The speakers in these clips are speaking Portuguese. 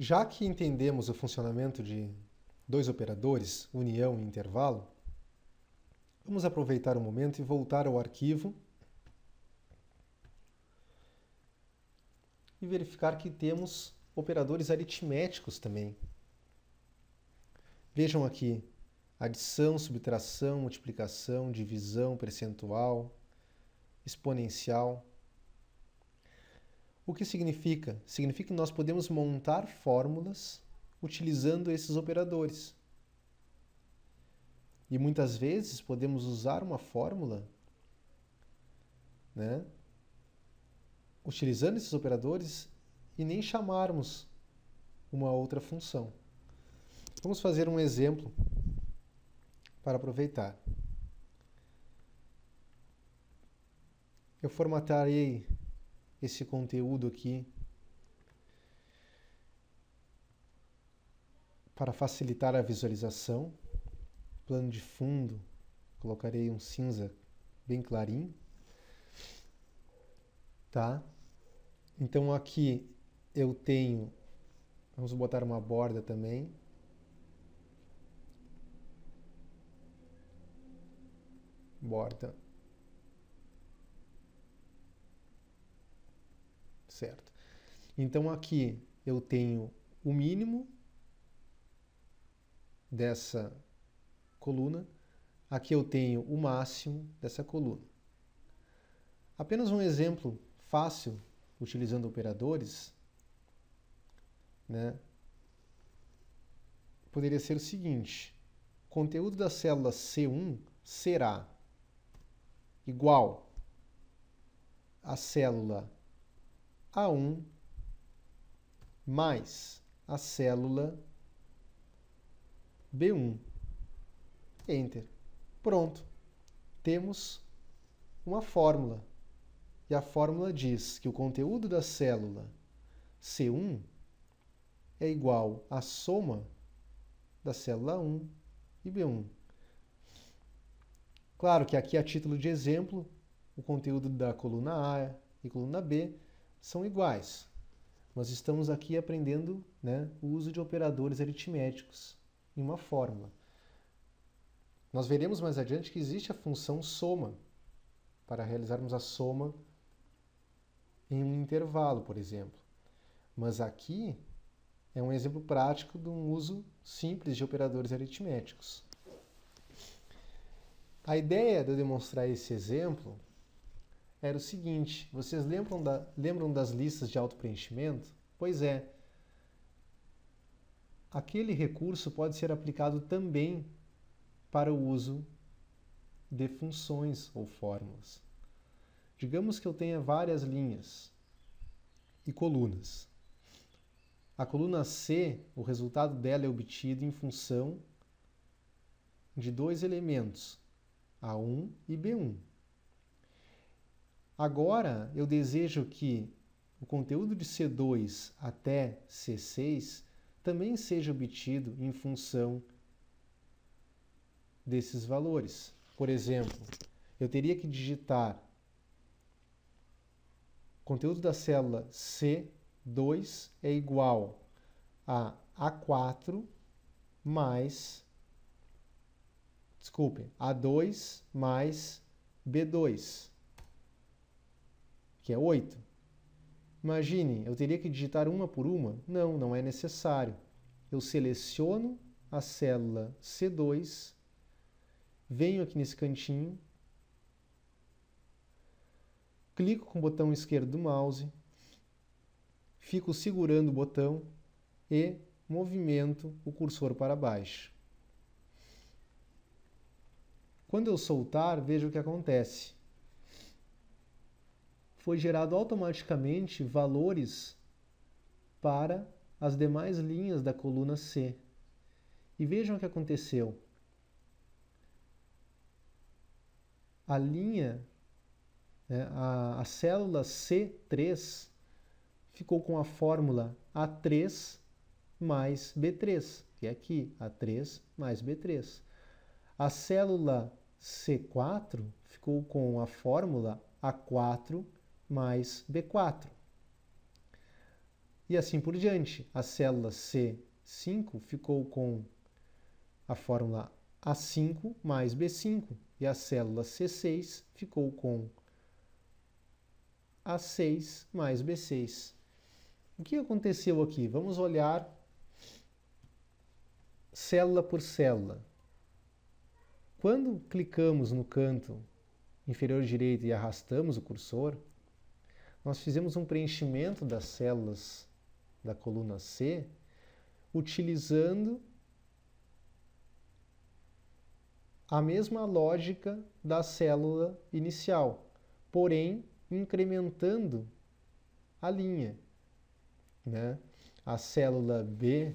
Já que entendemos o funcionamento de dois operadores, união e intervalo, vamos aproveitar o momento e voltar ao arquivo e verificar que temos operadores aritméticos também. Vejam aqui: adição, subtração, multiplicação, divisão, percentual, exponencial. O que significa? Significa que nós podemos montar fórmulas utilizando esses operadores. E muitas vezes podemos usar uma fórmula, né, utilizando esses operadores e nem chamarmos uma outra função. Vamos fazer um exemplo para aproveitar. Eu formatarei esse conteúdo aqui para facilitar a visualização. Plano de fundo, colocarei um cinza bem clarinho. Tá? Então aqui eu tenho, vamos botar uma borda também. Borda. Certo. Então aqui eu tenho o mínimo dessa coluna, aqui eu tenho o máximo dessa coluna. Apenas um exemplo fácil, utilizando operadores, né, poderia ser o seguinte: o conteúdo da célula C1 será igual à célula A1 mais a célula B1. Enter. Pronto. Temos uma fórmula. E a fórmula diz que o conteúdo da célula C1 é igual à soma da célula 1 e B1. Claro que aqui, a título de exemplo, o conteúdo da coluna A e coluna B são iguais. Nós estamos aqui aprendendo, né, o uso de operadores aritméticos em uma fórmula. Nós veremos mais adiante que existe a função soma para realizarmos a soma em um intervalo, por exemplo. Mas aqui é um exemplo prático de um uso simples de operadores aritméticos. A ideia de eu demonstrar esse exemplo era o seguinte: vocês lembram das listas de autopreenchimento? Pois é, aquele recurso pode ser aplicado também para o uso de funções ou fórmulas. Digamos que eu tenha várias linhas e colunas. A coluna C, o resultado dela é obtido em função de dois elementos, A1 e B1. Agora, eu desejo que o conteúdo de C2 até C6 também seja obtido em função desses valores. Por exemplo, eu teria que digitar o conteúdo da célula C2 é igual a A4 mais, A2 mais B2, que é 8. Imaginem, eu teria que digitar uma por uma? Não, não é necessário. Eu seleciono a célula C2, venho aqui nesse cantinho, clico com o botão esquerdo do mouse, fico segurando o botão e movimento o cursor para baixo. Quando eu soltar, veja o que acontece. Foi gerado automaticamente valores para as demais linhas da coluna C. E vejam o que aconteceu. A linha, a célula C3 ficou com a fórmula A3 mais B3, que é aqui, A3 mais B3. A célula C4 ficou com a fórmula A4 mais B4. E assim por diante. A célula C5 ficou com a fórmula A5 mais B5 e a célula C6 ficou com A6 mais B6. O que aconteceu aqui? Vamos olhar célula por célula. Quando clicamos no canto inferior direito e arrastamos o cursor, nós fizemos um preenchimento das células da coluna C utilizando a mesma lógica da célula inicial, porém incrementando a linha, né? A célula B,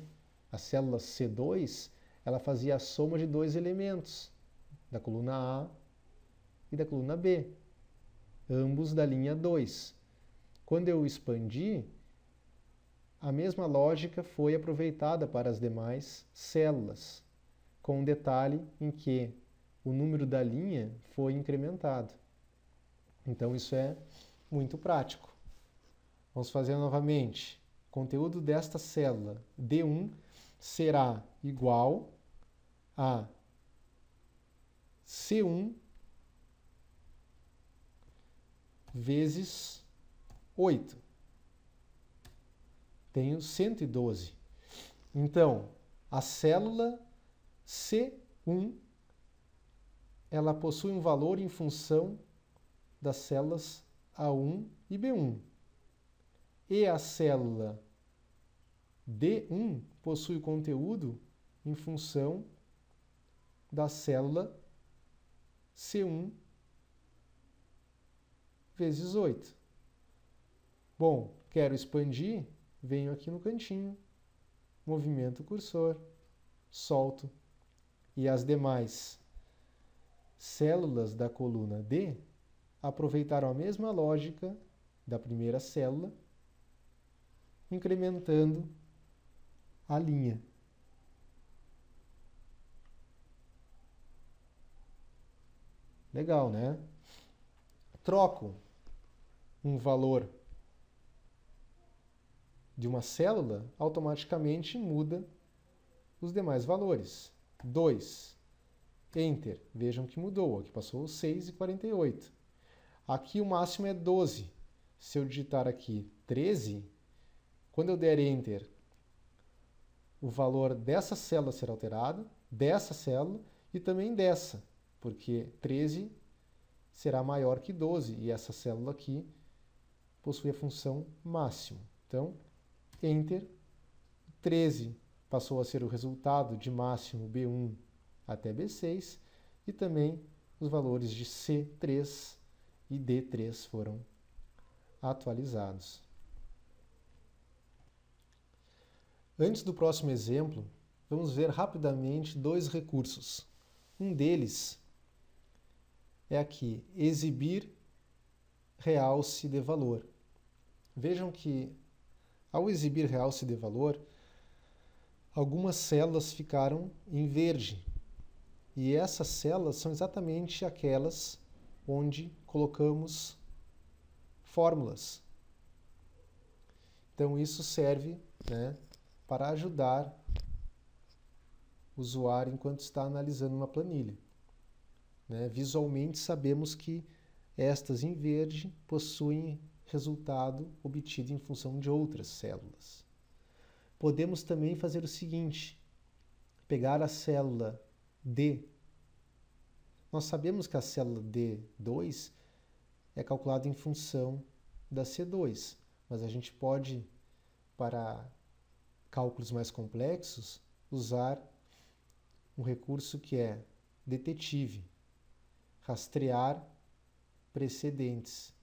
a célula C2, ela fazia a soma de dois elementos, da coluna A e da coluna B, ambos da linha 2. Quando eu expandi, a mesma lógica foi aproveitada para as demais células, com um detalhe em que o número da linha foi incrementado. Então isso é muito prático. Vamos fazer novamente. O conteúdo desta célula D1 será igual a C1 vezes 8. Tenho 112. Então, a célula C1 ela possui um valor em função das células A1 e B1. E a célula D1 possui conteúdo em função da célula C1 vezes 8. Bom, quero expandir, venho aqui no cantinho, movimento o cursor, solto, e as demais células da coluna D aproveitaram a mesma lógica da primeira célula, incrementando a linha. Legal, né? Troco um valor de uma célula, automaticamente muda os demais valores. 2. Enter. Vejam que mudou. Aqui passou 6 e 48. Aqui o máximo é 12. Se eu digitar aqui 13, quando eu der Enter, o valor dessa célula será alterado, dessa célula e também dessa, porque 13 será maior que 12 e essa célula aqui possui a função máximo. Então, Enter, 13 passou a ser o resultado de máximo B1 até B6 e também os valores de C3 e D3 foram atualizados. Antes do próximo exemplo, vamos ver rapidamente dois recursos. Um deles é aqui, exibir realce de valor. Vejam que, ao exibir realce de valor, algumas células ficaram em verde. E essas células são exatamente aquelas onde colocamos fórmulas. Então, isso serve, né, para ajudar o usuário enquanto está analisando uma planilha. Né? Visualmente, sabemos que estas em verde possuem resultado obtido em função de outras células. Podemos também fazer o seguinte, pegar a célula D. Nós sabemos que a célula D2 é calculada em função da C2, mas a gente pode, para cálculos mais complexos, usar um recurso que é detetive, rastrear precedentes.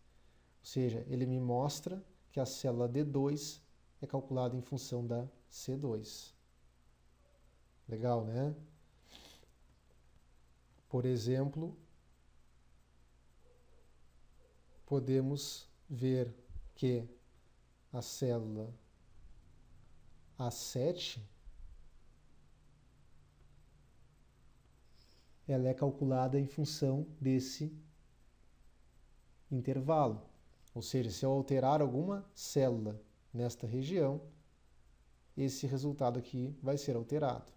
Ou seja, ele me mostra que a célula D2 é calculada em função da C2. Legal, né? Por exemplo, podemos ver que a célula A7 ela é calculada em função desse intervalo. Ou seja, se eu alterar alguma célula nesta região, esse resultado aqui vai ser alterado.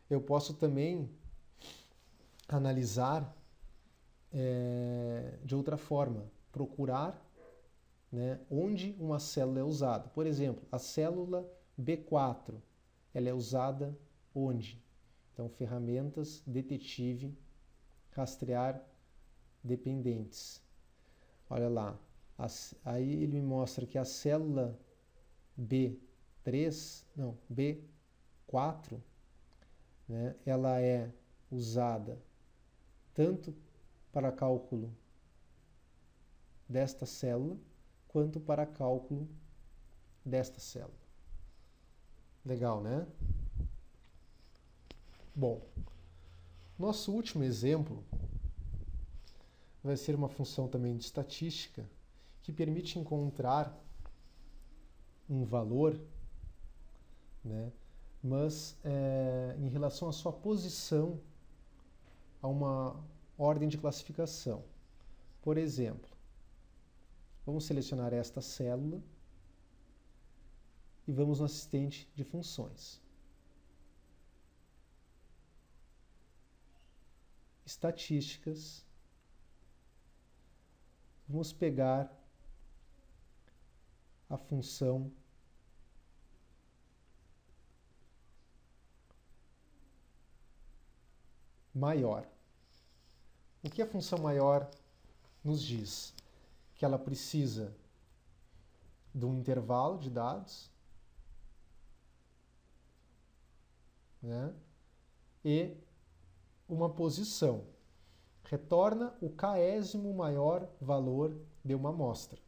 Eu posso também analisar de outra forma, procurar, né, onde uma célula é usada. Por exemplo, a célula B4, ela é usada onde? Então, ferramentas, detetive, rastrear dependentes. Olha lá, aí ele me mostra que a célula B4, né, ela é usada tanto para cálculo desta célula, quanto para cálculo desta célula. Legal, né? Bom, nosso último exemplo vai ser uma função também de estatística que permite encontrar um valor, né, mas em relação à sua posição a uma ordem de classificação. Por exemplo, vamos selecionar esta célula e vamos no assistente de funções. Estatísticas. Vamos pegar a função maior. O que a função maior nos diz? Que ela precisa de um intervalo de dados, né, e uma posição. Retorna o késimo maior valor de uma amostra.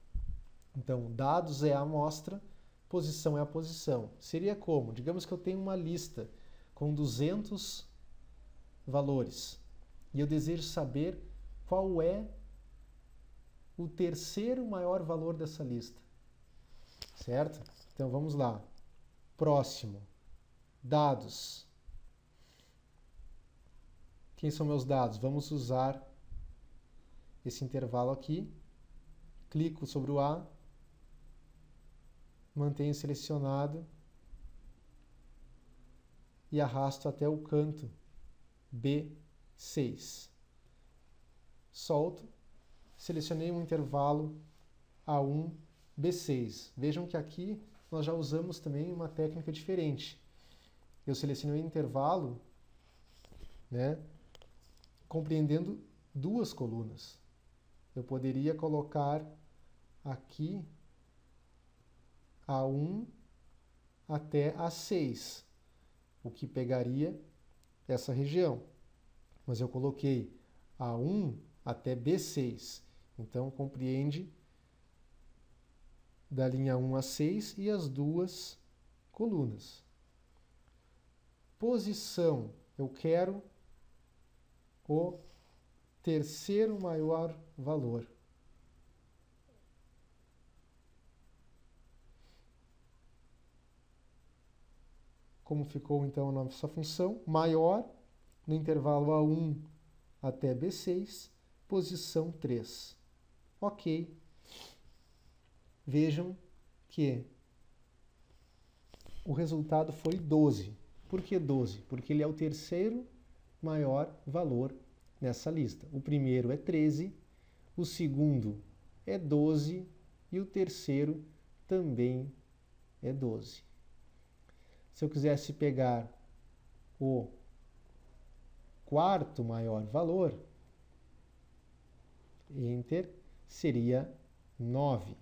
Então, dados é a amostra, posição é a posição. Seria como? Digamos que eu tenho uma lista com 200 valores e eu desejo saber qual é o terceiro maior valor dessa lista. Certo? Então, vamos lá. Próximo. Dados. Quem são meus dados? Vamos usar esse intervalo aqui. Clico sobre o A. Mantenho selecionado. E arrasto até o canto B6. Solto. Selecionei um intervalo A1, B6. Vejam que aqui nós já usamos também uma técnica diferente. Eu selecionei um intervalo, né, compreendendo duas colunas. Eu poderia colocar aqui A1 até A6, o que pegaria essa região. Mas eu coloquei A1 até B6. Então, compreende da linha 1 a 6 e as duas colunas. Posição. Eu quero o terceiro maior valor. Como ficou então a nossa função? Maior no intervalo A1 até B6, posição 3. Ok. Vejam que o resultado foi 12. Por que 12? Porque ele é o terceiro maior valor nessa lista. O primeiro é 13, o segundo é 12 e o terceiro também é 12. Se eu quisesse pegar o quarto maior valor, Enter, seria 9.